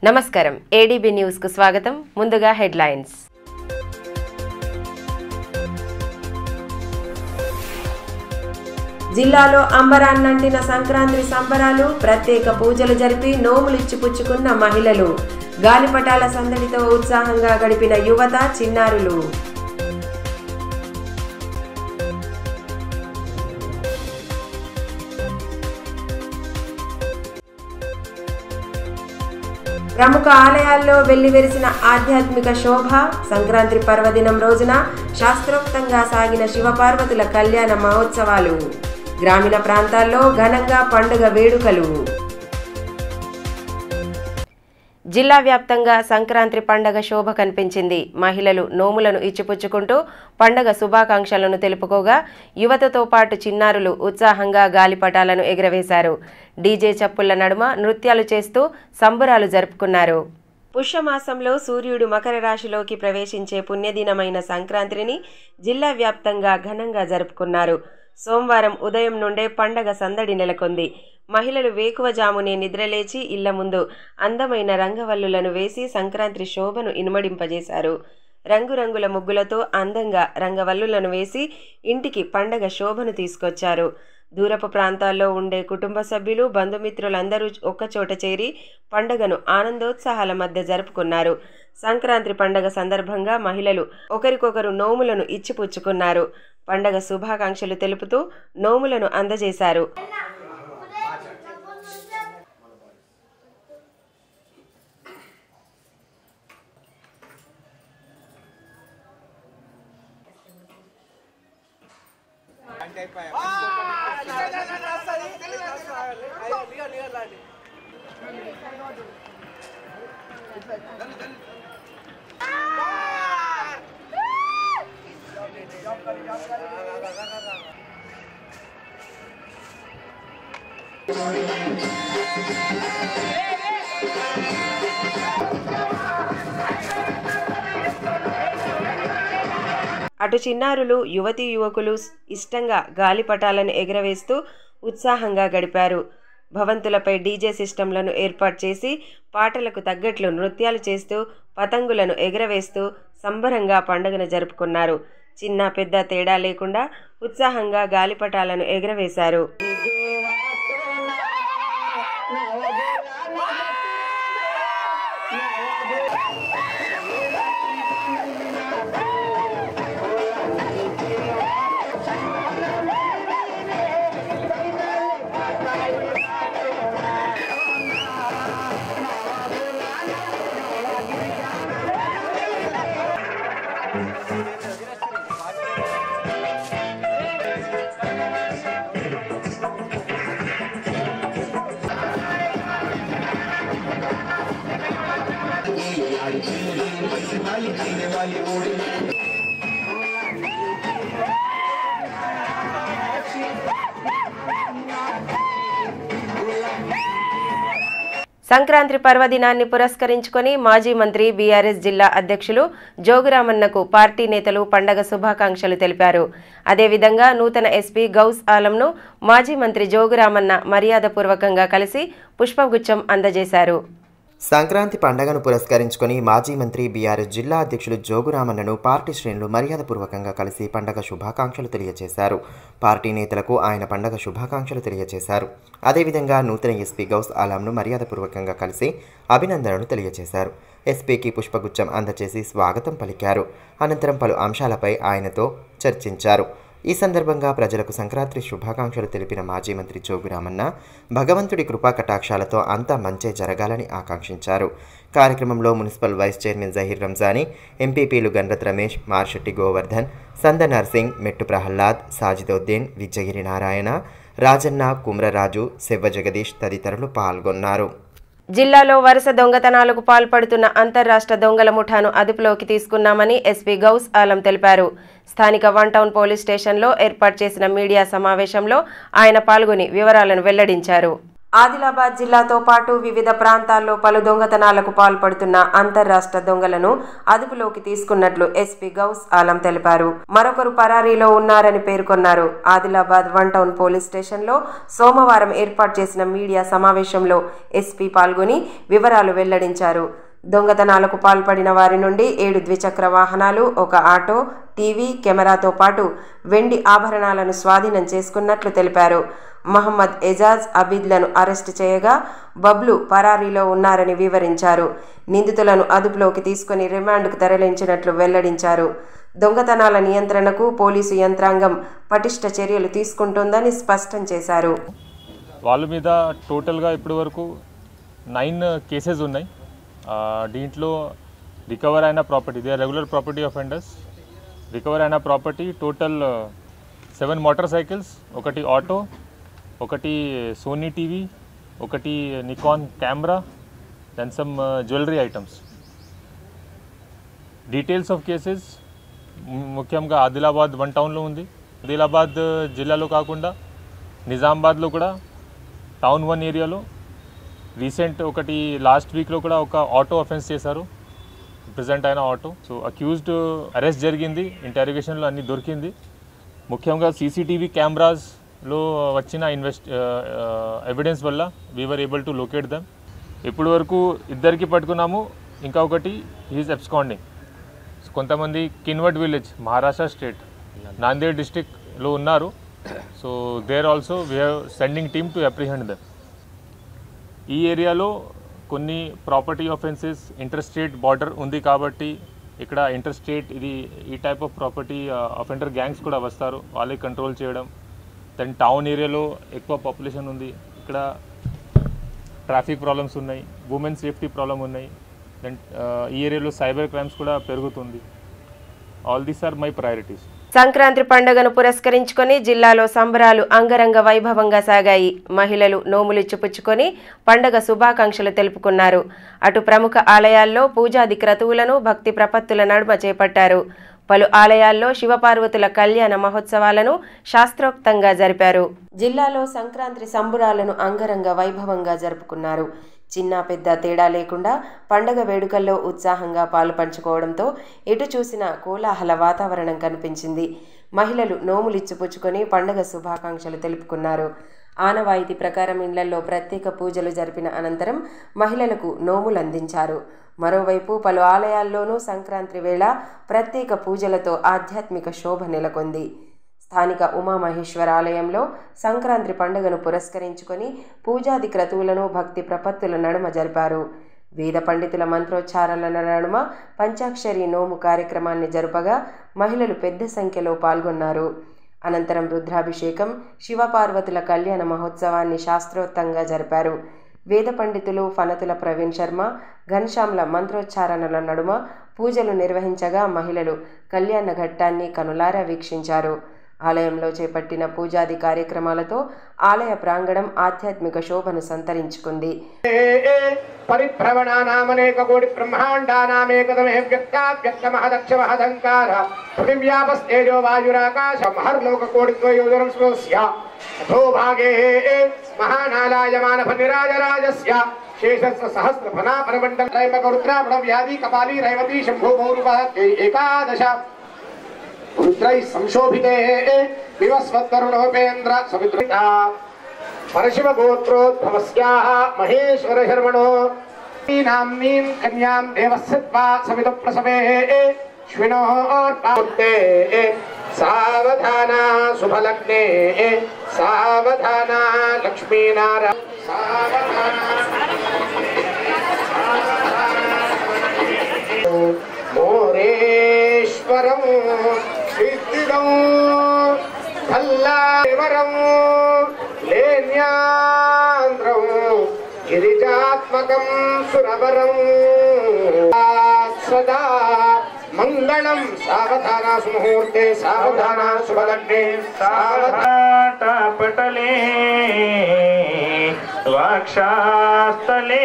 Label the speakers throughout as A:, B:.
A: నమస్కారం ADB news కు స్వాగతం. ముందుగా హెడ్లైన్స్. జిల్లాలో అంబరాన్నంటిన సంక్రాంతి సంబరాలు, ప్రత్యేక పూజలు జరిపి నోములు ఇచ్చిపుచ్చుకున్న మహిళలు, గాలిపటాల సందడితో ఉత్సాహంగా గడిపిన యువత, చిన్నారులు. ప్రముఖ ఆలయాల్లో వెల్లివిరిసిన ఆధ్యాత్మిక శోభ. సంక్రాంతి పర్వదినం రోజున శాస్త్రోక్తంగా సాగిన శివపార్వతుల కళ్యాణ మహోత్సవాలు. గ్రామీణ ప్రాంతాల్లో ఘనంగా పండుగ వేడుకలు. జిల్లా వ్యాప్తంగా సంక్రాంతి పండగ శోభ కనిపించింది. మహిళలు నోములను ఇచ్చిపుచ్చుకుంటూ పండగ శుభాకాంక్షలను తెలుపుకోగా, యువతతో పాటు చిన్నారులు ఉత్సాహంగా గాలిపటాలను ఎగురవేశారు. డీజే చప్పుళ్ల నడుమ నృత్యాలు చేస్తూ సంబురాలు జరుపుకున్నారు. పుష్యమాసంలో సూర్యుడు మకర రాశిలోకి ప్రవేశించే పుణ్యదినమైన సంక్రాంతిని జిల్లా వ్యాప్తంగా ఘనంగా జరుపుకున్నారు. సోమవారం ఉదయం నుండే పండగ సందడి నెలకొంది. మహిళలు వేకువజామునే నిద్రలేచి ఇళ్ల ముందు అందమైన రంగవల్లులను వేసి సంక్రాంతి శోభను ఇనుమడింపజేశారు. రంగురంగుల ముగ్గులతో అందంగా రంగవల్లులను వేసి ఇంటికి పండగ శోభను తీసుకొచ్చారు. దూరపు ప్రాంతాల్లో ఉండే కుటుంబ సభ్యులు, బంధుమిత్రులందరూ ఒక్కచోట చేరి పండగను ఆనందోత్సాహాల మధ్య జరుపుకున్నారు. సంక్రాంతి పండగ సందర్భంగా మహిళలు ఒకరికొకరు నోములను ఇచ్చిపుచ్చుకున్నారు. పండగ శుభాకాంక్షలు తెలుపుతూ నోములను అందజేశారు. అటు చిన్నారులు, యువతీ యువకులు ఇష్టంగా గాలిపటాలను ఎగురవేస్తూ ఉత్సాహంగా గడిపారు. భవంతులపై డీజే సిస్టంలను ఏర్పాటు చేసి పాటలకు తగ్గట్లు నృత్యాలు చేస్తూ పతంగులను ఎగురవేస్తూ సంబరంగా పండుగను జరుపుకున్నారు. చిన్న పెద్ద తేడా లేకుండా ఉత్సాహంగా గాలిపటాలను ఎగురవేశారు. సంక్రాంతి పర్వదినాన్ని పురస్కరించుకొని మాజీ మంత్రి బీఆర్ఎస్ జిల్లా అధ్యక్షులు జోగురామన్నకు పార్టీ నేతలు పండగ శుభాకాంక్షలు తెలిపారు. అదేవిధంగా నూతన ఎస్పీ గౌస్ ఆలంను మాజీ మంత్రి జోగురామన్న మర్యాదపూర్వకంగా కలిసి పుష్పగుచ్చం అందజేశారు.
B: సంక్రాంతి పండుగను పురస్కరించుకొని మాజీ మంత్రి బీఆర్ఎస్ జిల్లా అధ్యక్షులు జోగురామన్నను పార్టీ శ్రేణులు మర్యాదపూర్వకంగా కలిసి పండగ శుభాకాంక్షలు తెలియజేశారు. పార్టీ నేతలకు ఆయన పండగ శుభాకాంక్షలు తెలియజేశారు. అదేవిధంగా నూతన ఎస్పీ గౌస్ ఆలంను మర్యాదపూర్వకంగా కలిసి అభినందనలు తెలియజేశారు. ఎస్పీకి పుష్పగుచ్చం అందజేసి స్వాగతం పలికారు. అనంతరం పలు అంశాలపై ఆయనతో చర్చించారు. ఈ సందర్భంగా ప్రజలకు సంక్రాంతి శుభాకాంక్షలు తెలిపిన మాజీ మంత్రి జోగురామన్న భగవంతుడి కృపా కటాక్షాలతో అంతా మంచే జరగాలని ఆకాంక్షించారు. కార్యక్రమంలో municipal vice chairman Zaheer Ramzani, ఎంపీపీలు గన్రత్ రమేష్, మార్షెట్టి గోవర్ధన్, సంద నర్సింగ్, మెట్టు ప్రహ్లాద్, సాజిదోద్దీన్, విజయగిరి నారాయణ, రాజన్న, కుమ్రరాజు, సెవ్వ జగదీష్ తదితరులు పాల్గొన్నారు.
A: జిల్లాలో వరుస దొంగతనాలకు పాల్పడుతున్న అంతర్రాష్ట్ర దొంగల ముఠాను అదుపులోకి తీసుకున్నామని ఎస్పీ గౌస్ ఆలం తెలిపారు. స్థానిక 1 టౌన్ పోలీస్ స్టేషన్లో ఏర్పాటు చేసిన మీడియా సమావేశంలో ఆయన పాల్గొని వివరాలను వెల్లడించారు. ఆదిలాబాద్ జిల్లాతో పాటు వివిధ ప్రాంతాల్లో పలు దొంగతనాలకు పాల్పడుతున్న అంతర్రాష్ట్ర దొంగలను అదుపులోకి తీసుకున్నట్లు ఎస్పీ గౌస్ ఆలం తెలిపారు. మరొకరు పరారీలో ఉన్నారని పేర్కొన్నారు. ఆదిలాబాద్ 1 టౌన్ పోలీస్ స్టేషన్లో సోమవారం ఏర్పాటు చేసిన మీడియా సమావేశంలో ఎస్పీ పాల్గొని వివరాలు వెల్లడించారు. దొంగతనాలకు పాల్పడిన వారి నుండి 7 ద్విచక్ర వాహనాలు, 1 ఆటో, టీవీ, కెమెరాతో పాటు వెండి ఆభరణాలను స్వాధీనం చేసుకున్నట్లు తెలిపారు. మహమ్మద్ ఎజాజ్, అబీద్లను అరెస్టు చేయగా బబ్లు పరారీలో ఉన్నారని వివరించారు. నిందితులను అదుపులోకి తీసుకుని రిమాండ్కు తరలించినట్లు వెల్లడించారు. దొంగతనాల నియంత్రణకు పోలీసు యంత్రాంగం పటిష్ట చర్యలు తీసుకుంటోందని స్పష్టం చేశారు.
C: వాళ్ళ మీద టోటల్గా ఇప్పటి వరకు 9 కేసెస్ ఉన్నాయి. దీంట్లో రికవర్ అయిన property, they regular property offenders, recover అయిన property total 7 motor cycles, 1 auto, 1 Sony TV, 1 Nikon camera, then some jewellery items. Details of cases ముఖ్యంగా ఆదిలాబాద్ 1 టౌన్లో ఉంది. ఆదిలాబాద్ జిల్లాలో కాకుండా నిజామాబాద్లో కూడా టౌన్ 1 ఏరియాలో రీసెంట్ లాస్ట్ వీక్లో కూడా ఒక ఆటో అఫెన్స్ చేశారు, ప్రెజెంట్ అయిన ఆటో. సో అక్యూజ్డ్ అరెస్ట్ జరిగింది, ఇంటరాగేషన్లో అన్నీ దొరికింది. ముఖ్యంగా సీసీటీవీ కెమెరాస్లో వచ్చిన ఎవిడెన్స్ వల్ల we are able to locate them. ఇప్పటి వరకు 2 పట్టుకున్నాము, ఇంకా ఒకటి హీఈస్ అబ్స్కాండింగ్. కొంతమంది కిన్వర్డ్ విలేజ్, మహారాష్ట్ర స్టేట్, నాందేడ్ డిస్ట్రిక్ట్లో ఉన్నారు. So there also we have sending team to apprehend them. ఈ ఏరియాలో కొన్ని property offences inter state border ఉంది కాబట్టి ఇక్కడ ఇంటర్ స్టేట్ ఈ type of property offender gangs కూడా వస్తారు, వాళ్ళే కంట్రోల్ చేయడం. దెన్ టౌన్ ఏరియాలో ఎక్కువ పాపులేషన్ ఉంది, ఇక్కడ ట్రాఫిక్ ప్రాబ్లమ్స్ ఉన్నాయి, ఉమెన్ సేఫ్టీ ప్రాబ్లమ్ ఉన్నాయి. దెన్ ఈ ఏరియాలో సైబర్ క్రైమ్స్ కూడా పెరుగుతుంది. All these are my priorities.
A: Sankranti పండుగను పురస్కరించుకొని జిల్లాలో సంబరాలు అంగరంగ వైభవంగా సాగాయి. మహిళలు నోములు ఇచ్చిపుచ్చుకొని పండుగ శుభాకాంక్షలు తెలుపుకున్నారు. అటు ప్రముఖ ఆలయాల్లో పూజాది క్రతువులను భక్తి ప్రపత్తుల నడుమ చేపట్టారు. పలు ఆలయాల్లో శివపార్వతుల కళ్యాణ మహోత్సవాలను శాస్త్రోక్తంగా జరిపారు. జిల్లాలో సంక్రాంతి సంబురాలను అంగరంగ వైభవంగా జరుపుకున్నారు. చిన్న పెద్ద తేడా లేకుండా పండగ వేడుకల్లో ఉత్సాహంగా పాలుపంచుకోవడంతో ఎటు చూసినా కోలాహల వాతావరణం కనిపించింది. మహిళలు నోములిచ్చిపుచ్చుకొని పండగ శుభాకాంక్షలు తెలుపుకున్నారు. ఆనవాయితీ ప్రకారం ఇళ్లలో ప్రత్యేక పూజలు జరిపిన అనంతరం మహిళలకు నోములు అందించారు. మరోవైపు పలు ఆలయాల్లోనూ సంక్రాంతి వేళ ప్రత్యేక పూజలతో ఆధ్యాత్మిక శోభ నెలకొంది. స్థానిక ఉమామహేశ్వర ఆలయంలో సంక్రాంతి పండుగను పురస్కరించుకొని పూజాది క్రతువులను భక్తి ప్రపత్తుల నడుమ జరిపారు. వేద పండితుల మంత్రోచ్చారాల నడుమ పంచాక్షరి నోము కార్యక్రమాన్ని జరుపగా మహిళలు పెద్ద సంఖ్యలో పాల్గొన్నారు. అనంతరం రుద్రాభిషేకం, శివపార్వతుల కళ్యాణ మహోత్సవాన్ని శాస్త్రోక్తంగా జరిపారు. వేద పండితులు ఫనతుల ప్రవీణ్ శర్మ, ఘనశ్యామ్ల మంత్రోచ్చారణల నడుమ పూజలు నిర్వహించగా మహిళలు కళ్యాణ ఘట్టాన్ని కనులారా వీక్షించారు. ఆలయంలో చేపట్టిన పూజాది కార్యక్రమాలతో ఆలయ ప్రాంగణం ఆధ్యాత్మిక శోభను సంతరించుకుంది.
D: పరిభ్రమణానామనేక కోటి బ్రహ్మాండానామేకతమే వ్యక్తావ్యక్తమహదక్షమహదంకార పృథివ్యాపస్తేజో వాయురాకాశ మహర్లోక కోటిద్వయోజనం స్మృస్య అథోభాగే మహానాలాయమానఫనిరాజరాజస్య శేషస్య సహస్రఫనాపరమండల రైమకరుద్రామణ వ్యాధి కపాలి రైవతి శంభో భౌరుప ఏకాదశ రుద్రై సంశోభితే వివస్వత్తరుణోపేంద్ర సవిద్రుతా పరశివ గోత్రోద్భవస్యాః మహేశ్వర శర్మణో నామ్నీం కన్యాం దేవస్యత్వా సవిత ప్రసవే శ్వినోర్పాతే సావధానా శుభలగ్నే సావధానా లక్ష్మీనారాయణ సావధానా మోరేశ్వరం సిద్ధిదం కల్లావరం లేన్యాంద్రం గిరిజాత్మకం సురవరం సదా మంగళం సావధానా సుముహూర్తే సావధానా శుభలగ్నే సావధాటపటలే వాక్షాస్థలే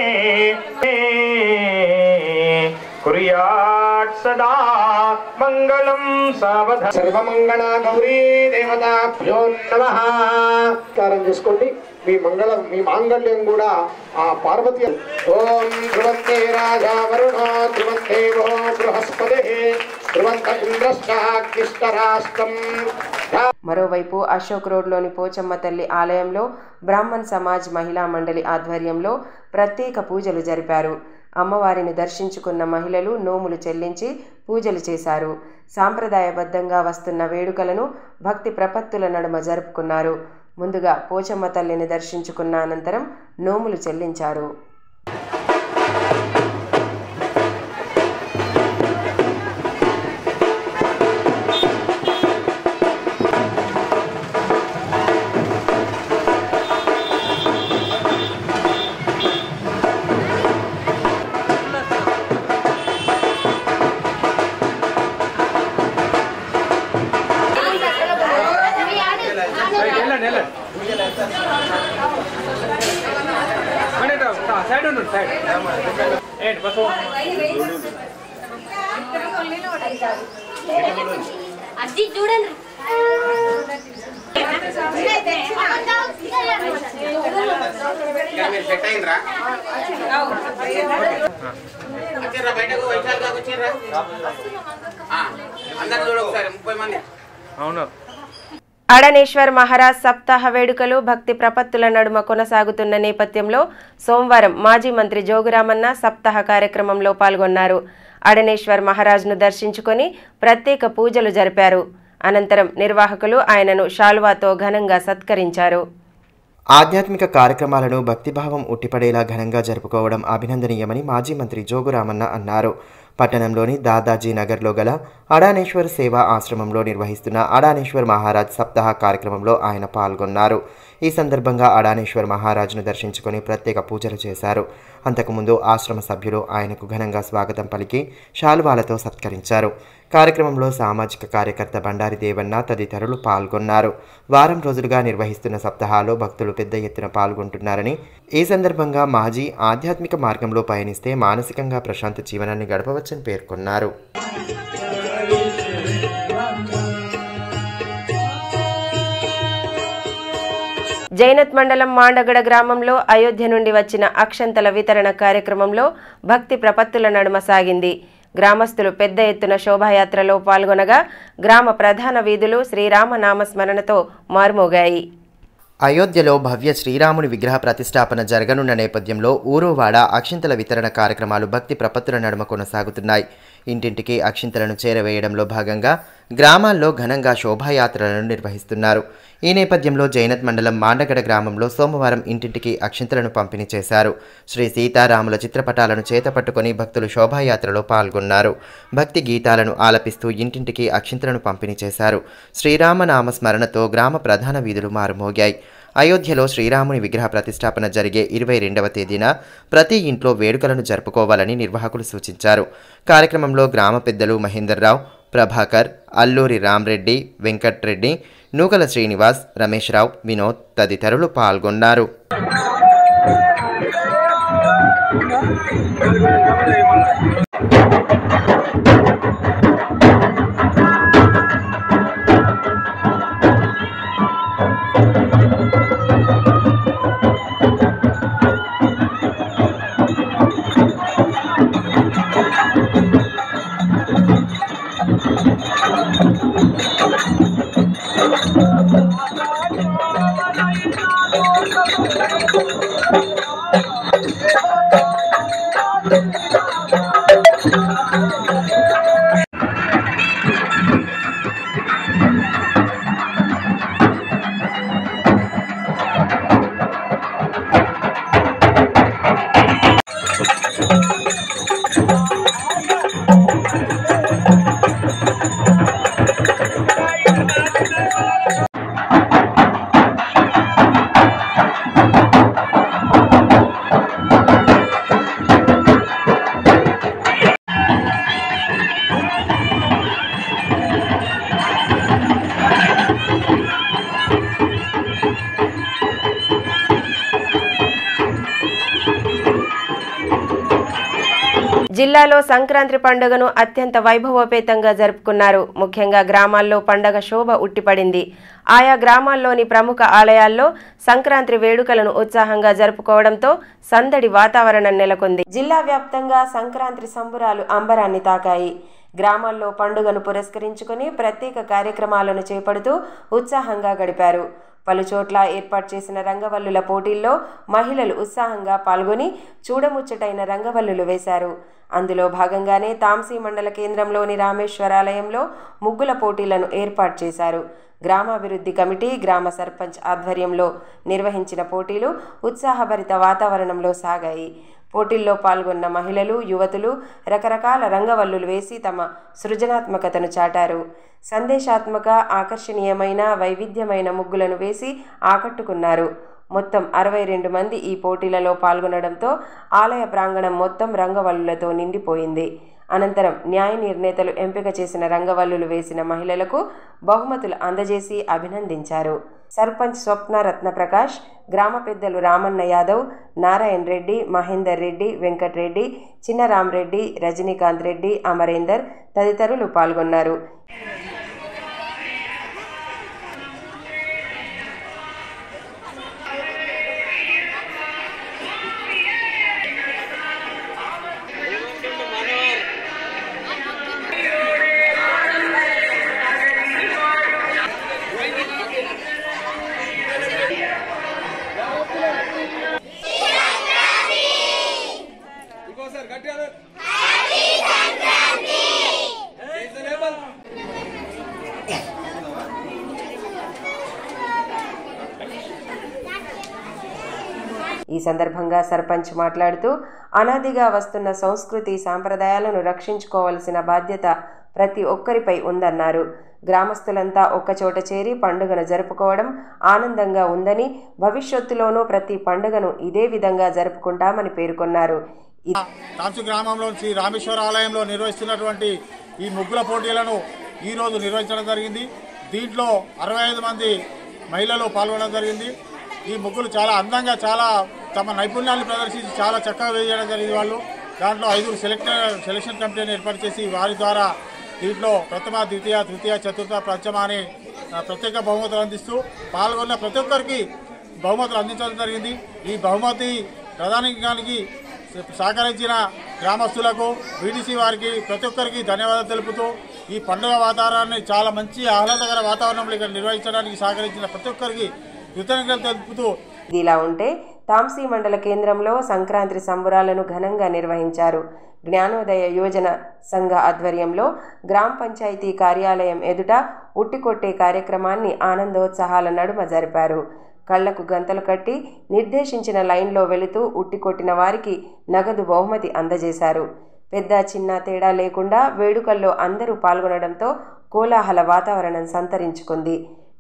D: కుర్యాత్ सदा मंगलम सावधान सर्वमंगला गौरी देवताभ्यो नमः कारण చేసుకోండి మీ మంగళం మీ మాంగళ్యం కూడా ఆ పార్వతి ఓం ధ్రువంతే రాజా వరుణో ధ్రువందేవో బృహస్పతిః ధ్రువంత ఇంద్రశ్చాగ్నిష్టరాస్తం.
A: మరోవైపు అశోక్ రోడ్లోని పోచమ్మ తల్లి ఆలయంలో బ్రాహ్మణ్ సమాజ్ మహిళా మండలి ఆధ్వర్యంలో ప్రత్యేక పూజలు జరిపారు. అమ్మవారిని దర్శించుకున్న మహిళలు నోములు చెల్లించి పూజలు చేశారు. సాంప్రదాయబద్ధంగా వస్తున్న వేడుకలను భక్తి ప్రపత్తుల నడుమ జరుపుకున్నారు. ముందుగా పోచమ్మ తల్లిని దర్శించుకున్న అనంతరం నోములు చెల్లించారు.
E: అది చూడండి
F: బయటకు వైశాల్గా వచ్చిర్రా అందరూ చూడ ఒకసారి 30 మంది.
C: అవును.
A: అడనేశ్వర్ మహారాజ్ సప్తాహ వేడుకలు భక్తి ప్రపత్తుల నడుమ కొనసాగుతున్న నేపథ్యంలో సోమవారం మాజీ మంత్రి జోగురామన్న సప్తాహ కార్యక్రమంలో పాల్గొన్నారు. అడనేశ్వర్ మహారాజ్ను దర్శించుకొని ప్రత్యేక పూజలు జరిపారు. అనంతరం నిర్వాహకులు ఆయనను శాలువాతో ఘనంగా సత్కరించారు.
B: ఆధ్యాత్మిక కార్యక్రమాలను భక్తిభావం ఉట్టిపడేలా ఘనంగా జరుపుకోవడం అభినందనీయమని మాజీ మంత్రి జోగురామన్న అన్నారు. పట్టణంలోని దాదాజీ నగర్లో గల అడానేశ్వర్ సేవా ఆశ్రమంలో నిర్వహిస్తున్న అడానేశ్వర్ మహారాజ్ సప్తాహ కార్యక్రమంలో ఆయన పాల్గొన్నారు. ఈ సందర్భంగా అడానేశ్వర్ మహారాజ్ను దర్శించుకొని ప్రత్యేక పూజలు చేశారు. అంతకుముందు ఆశ్రమ సభ్యులు ఆయనకు ఘనంగా స్వాగతం పలికి శాలువాలతో సత్కరించారు. కార్యక్రమంలో సామాజిక కార్యకర్త బండారి దేవన్న తదితరులు పాల్గొన్నారు. వారం రోజులుగా నిర్వహిస్తున్న సప్తాహాలో భక్తులు పెద్ద ఎత్తున పాల్గొంటున్నారని, ఈ సందర్భంగా మాజీ ఆధ్యాత్మిక మార్గంలో పయనిస్తే మానసికంగా ప్రశాంత జీవనాన్ని గడపవచ్చని పేర్కొన్నారు.
A: జైనత్ మండలం మాండగడ గ్రామంలో అయోధ్య నుండి వచ్చిన అక్షంతల వితరణ కార్యక్రమంలో భక్తి ప్రపత్తుల నడుమ సాగింది. గ్రామస్తులు పెద్ద ఎత్తున శోభాయాత్రలో పాల్గొనగా గ్రామ ప్రధాన వీధులు శ్రీరామనామస్మరణతో మారుమోగాయి.
B: అయోధ్యలో భవ్య శ్రీరాముని విగ్రహ ప్రతిష్టాపన జరగనున్న నేపథ్యంలో ఊరువాడ అక్షింతల వితరణ కార్యక్రమాలు భక్తి ప్రపత్తుల నడుమ కొనసాగుతున్నాయి. ఇంటింటికి అక్షింతలను చేరవేయడంలో భాగంగా గ్రామాల్లో ఘనంగా శోభాయాత్రలను నిర్వహిస్తున్నారు. ఈ నేపథ్యంలో జైనత్ మండలం మాండగడ గ్రామంలో సోమవారం ఇంటింటికి అక్షింతలను పంపిణీ చేశారు. శ్రీ సీతారాముల చిత్రపటాలను చేతపట్టుకుని భక్తులు శోభాయాత్రలో పాల్గొన్నారు. భక్తి గీతాలను ఆలపిస్తూ ఇంటింటికి అక్షింతలను పంపిణీ చేశారు. శ్రీరామనామ స్మరణతో గ్రామ ప్రధాన వీధులు మారుమోగాయి. అయోధ్యలో శ్రీరాముని విగ్రహ ప్రతిష్టాపన జరిగే 22వ తేదీన ప్రతి ఇంట్లో వేడుకలను జరుపుకోవాలని నిర్వాహకులు సూచించారు. కార్యక్రమంలో గ్రామ పెద్దలు మహేందర్ రావు, ప్రభాకర్, అల్లూరి రామ్రెడ్డి, వెంకట్రెడ్డి, నూకల శ్రీనివాస్, రమేష్ రావు, వినోద్ తదితరులు పాల్గొన్నారు.
A: జిల్లాలో సంక్రాంతి పండుగను అత్యంత వైభవోపేతంగా జరుపుకున్నారు. ముఖ్యంగా గ్రామాల్లో పండగ శోభ ఉట్టిపడింది. ఆయా గ్రామాల్లోని ప్రముఖ ఆలయాల్లో సంక్రాంతి వేడుకలను ఉత్సాహంగా జరుపుకోవడంతో సందడి వాతావరణం నెలకొంది. జిల్లా వ్యాప్తంగా సంక్రాంతి సంబురాలు అంబరాన్ని తాకాయి. గ్రామాల్లో పండుగను పురస్కరించుకుని ప్రత్యేక కార్యక్రమాలను చేపడుతూ ఉత్సాహంగా గడిపారు. పలుచోట్ల ఏర్పాటు చేసిన రంగవల్లుల పోటీల్లో మహిళలు ఉత్సాహంగా పాల్గొని చూడముచ్చటైన రంగవల్లులు వేశారు. అందులో భాగంగానే తాంసీ మండల కేంద్రంలోని రామేశ్వరాలయంలో ముగ్గుల పోటీలను ఏర్పాటు చేశారు. గ్రామాభివృద్ధి కమిటీ, గ్రామ సర్పంచ్ ఆధ్వర్యంలో నిర్వహించిన పోటీలు ఉత్సాహభరిత వాతావరణంలో సాగాయి. పోటీల్లో పాల్గొన్న మహిళలు, యువతులు రకరకాల రంగవల్లులు వేసి తమ సృజనాత్మకతను చాటారు. సందేశాత్మక, ఆకర్షణీయమైన, వైవిధ్యమైన ముగ్గులను వేసి ఆకట్టుకున్నారు. మొత్తం 62 మంది ఈ పోటీలలో పాల్గొనడంతో ఆలయ ప్రాంగణం మొత్తం రంగవల్లులతో నిండిపోయింది. అనంతరం న్యాయ నిర్ణేతలు ఎంపిక చేసిన రంగవల్లులు వేసిన మహిళలకు బహుమతులు అందజేసి అభినందించారు. సర్పంచ్ స్వప్న రత్నప్రకాష్, గ్రామ పెద్దలు రామన్న యాదవ్, నారాయణ రెడ్డి, మహేందర్ రెడ్డి, వెంకటరెడ్డి, చిన్నరామరెడ్డి, రజనీకాంత్ రెడ్డి, అమరేందర్ తదితరులు పాల్గొన్నారు. ఈ సందర్భంగా సర్పంచ్ మాట్లాడుతూ అనాదిగా వస్తున్న సంస్కృతి సాంప్రదాయాలను రక్షించుకోవాల్సిన బాధ్యత ప్రతి ఒక్కరిపై ఉందన్నారు. గ్రామస్తులంతా ఒక్కచోట చేరి పండుగను జరుపుకోవడం ఆనందంగా ఉందని, భవిష్యత్తులోనూ ప్రతి పండుగను ఇదే విధంగా జరుపుకుంటామని పేర్కొన్నారు.
G: తాంసీ గ్రామంలో శ్రీ రామేశ్వర ఆలయంలో నిర్వహిస్తున్నటువంటి ఈ ముగ్గుల పోటీలను ఈరోజు నిర్వహించడం జరిగింది. దీంట్లో 65 మంది మహిళలు పాల్గొనడం జరిగింది. ఈ ముగ్గులు చాలా అందంగా, చాలా తమ నైపుణ్యాన్ని ప్రదర్శించి చాలా చక్కగా వేయడం జరిగింది. వాళ్ళు దాంట్లో 5 సెలక్షన్ కమిటీని ఏర్పాటు చేసి వారి ద్వారా దీంట్లో ప్రథమ, ద్వితీయ, తృతీయ, చతుర్థ, పంచమ అని ప్రత్యేక బహుమతులు అందిస్తూ పాల్గొన్న ప్రతి ఒక్కరికి బహుమతులు అందించడం జరిగింది. ఈ బహుమతి ప్రధానికి సహకరించిన గ్రామస్తులకు, వీడీసీ వారికి ప్రతి ఒక్కరికి ధన్యవాదాలు తెలుపుతూ ఈ పండుగ వాతావరణాన్ని చాలా మంచి ఆహ్లాదకర వాతావరణంలో ఇక్కడ నిర్వహించడానికి సహకరించిన ప్రతి ఒక్కరికి కృతజ్ఞతలు తెలుపుతూ.
A: ఇలా ఉంటే తాంసీ మండల కేంద్రంలో సంక్రాంతి సంబురాలను ఘనంగా నిర్వహించారు. జ్ఞానోదయ యువజన సంఘ ఆధ్వర్యంలో గ్రామ పంచాయతీ కార్యాలయం ఎదుట ఉట్టికొట్టే కార్యక్రమాన్ని ఆనందోత్సాహాల నడుమ జరిపారు. కళ్లకు గంతలు కట్టి నిర్దేశించిన లైన్లో వెళుతూ ఉట్టికొట్టిన వారికి నగదు బహుమతి అందజేశారు. పెద్ద చిన్న తేడా లేకుండా వేడుకల్లో అందరూ పాల్గొనడంతో కోలాహల వాతావరణం సంతరించుకుంది.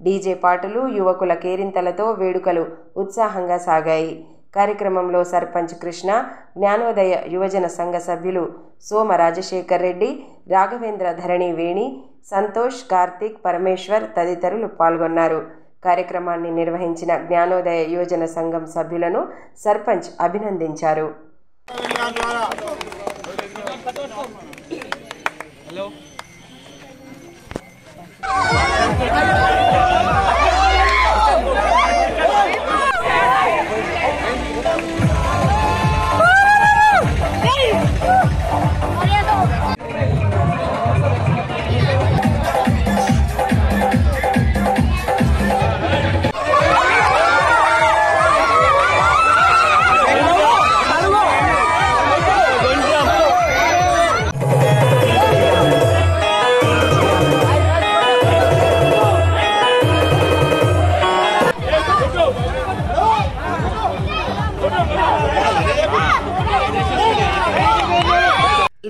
A: డీజే పాటలు, యువకుల కేరింతలతో వేడుకలు ఉత్సాహంగా సాగాయి. కార్యక్రమంలో సర్పంచ్ కృష్ణ, జ్ఞానోదయ యువజన సంఘ సభ్యులు సోమ రాజశేఖర్ రెడ్డి, రాఘవేంద్ర ధరణి వేణి, సంతోష్, కార్తీక్, పరమేశ్వర్ తదితరులు పాల్గొన్నారు. కార్యక్రమాన్ని నిర్వహించిన జ్ఞానోదయ యువజన సంఘం సభ్యులను సర్పంచ్ అభినందించారు.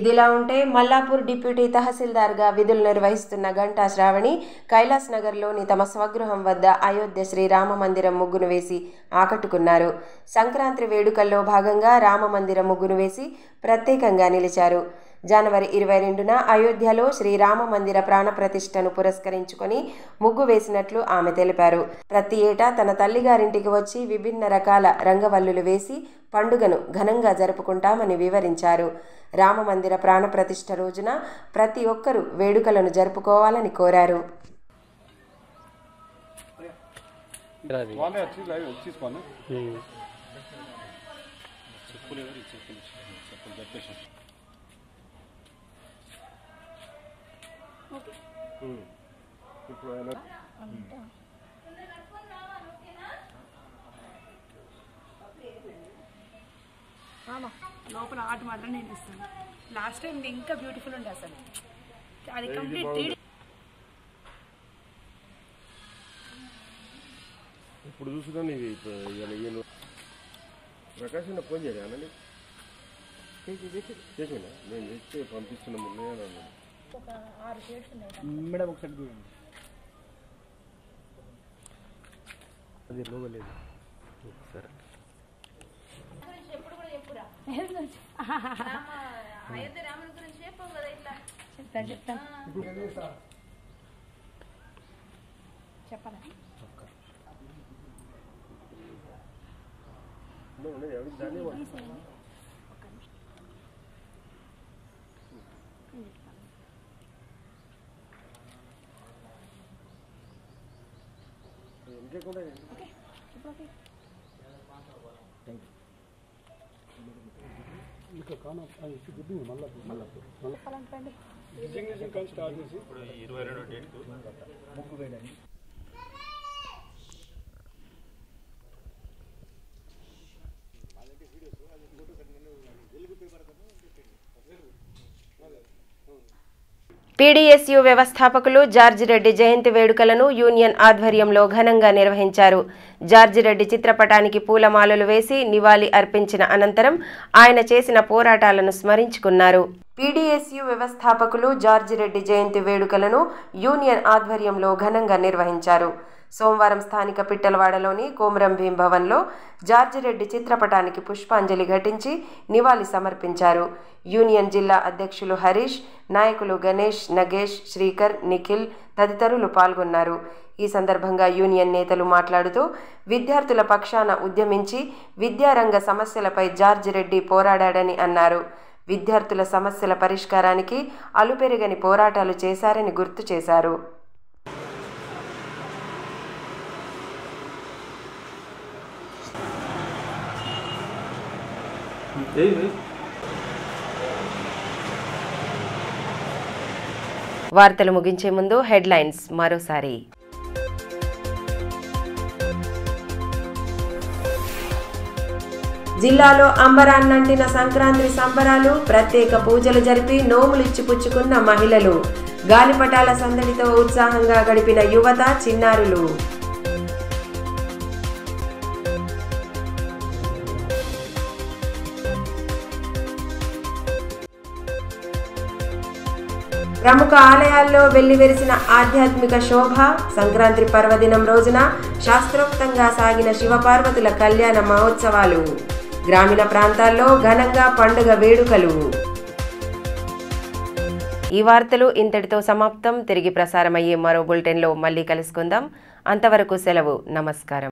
A: ఇదిలా ఉంటే మల్లాపూర్ డిప్యూటీ తహసీల్దార్గా విధులు నిర్వహిస్తున్న గంటా శ్రావణి కైలాస్ నగర్లోని తమ స్వగృహం వద్ద అయోధ్య శ్రీరామ మందిరం ముగ్గును వేసి ఆకట్టుకున్నారు. సంక్రాంతి వేడుకల్లో భాగంగా రామ మందిరం ముగ్గును వేసి ప్రత్యేకంగా నిలిచారు. జనవరి 22న అయోధ్యలో శ్రీరామ మందిర ప్రాణ ప్రతిష్టను పురస్కరించుకొని ముగ్గు వేసినట్లు ఆమె తెలిపారు. ప్రతి ఏటా తన తల్లిగారింటికి వచ్చి విభిన్న రకాల రంగవల్లులు వేసి పండుగను ఘనంగా జరుపుకుంటామని వివరించారు. రామ మందిర ప్రాణ ప్రతిష్ఠ రోజున ప్రతి ఒక్కరూ వేడుకలను జరుపుకోవాలని కోరారు.
H: లోపల ఆర్ట్ మాత్రం నేను ఇస్తాను. లాస్ట్ టైం ఇంకా బ్యూటిఫుల్ ఉండే అసలు అది కంప్లీట్.
I: ఇప్పుడు చూసుకొని ప్రకాశం ఫోన్ చేయాలి చేసినా నేను తెచ్చి పంపిస్తున్నాము
H: ఒక 6 షేడ్స్ ఉన్నాయి
D: మేడం. ఒకసారి చూడండి, అది లోగో లేదు. సరే
H: చెప్తాను చెప్పాలా?
A: పీడీఎస్యు వ్యవస్థాపకులు జార్జిరెడ్డి జయంతి వేడుకలను యూనియన్ ఆధ్వర్యంలో ఘనంగా నిర్వహించారు. జార్జిరెడ్డి చిత్రపటానికి పూలమాలలు వేసి నివాళి అర్పించిన అనంతరం ఆయన చేసిన పోరాటాలను స్మరించుకున్నారు. పీడీఎస్యు వ్యవస్థాపకులు జార్జిరెడ్డి జయంతి వేడుకలను యూనియన్ ఆధ్వర్యంలో ఘనంగా నిర్వహించారు. సోమవారం స్థానిక పిట్టలవాడలోని కోమరం భీం భవన్లో జార్జిరెడ్డి చిత్రపటానికి పుష్పాంజలి ఘటించి నివాళి సమర్పించారు. యూనియన్ జిల్లా అధ్యక్షులు హరీష్, నాయకులు గణేష్, నగేష్, శ్రీకర్, నిఖిల్ తదితరులు పాల్గొన్నారు. ఈ సందర్భంగా యూనియన్ నేతలు మాట్లాడుతూ విద్యార్థుల పక్షాన ఉద్యమించి విద్యారంగ సమస్యలపై జార్జిరెడ్డి పోరాడాడని అన్నారు. విద్యార్థుల సమస్యల పరిష్కారానికి అలుపెరగని పోరాటాలు చేశారని గుర్తు చేశారు. వార్తలు ముగించే ముందు హెడ్లైన్స్ మరోసారి. జిల్లాలో అంబరాన్నంటిన సంక్రాంతి సంబరాలు, ప్రత్యేక పూజలు జరిపి నోములిచ్చి పుచ్చుకున్న మహిళలు, గాలిపటాల సందడితో ఉత్సాహంగా గడిపిన యువత, చిన్నారులు. ప్రముఖ ఆలయాల్లో వెల్లివిరిసిన ఆధ్యాత్మిక శోభ, సంక్రాంతి పర్వదినం రోజున శాస్త్రోక్తంగా సాగిన శివపార్వతుల కళ్యాణ మహోత్సవాలు, గ్రామీణ ప్రాంతాల్లో ఘనంగా పండుగ వేడుకలు. ఈ వార్తలు ఇంతటితో సమాప్తం. తిరిగి ప్రసారమయ్యే మరో బులెటిన్లో మళ్ళీ కలుసుకుందాం. అంతవరకు సెలవు. నమస్కారం.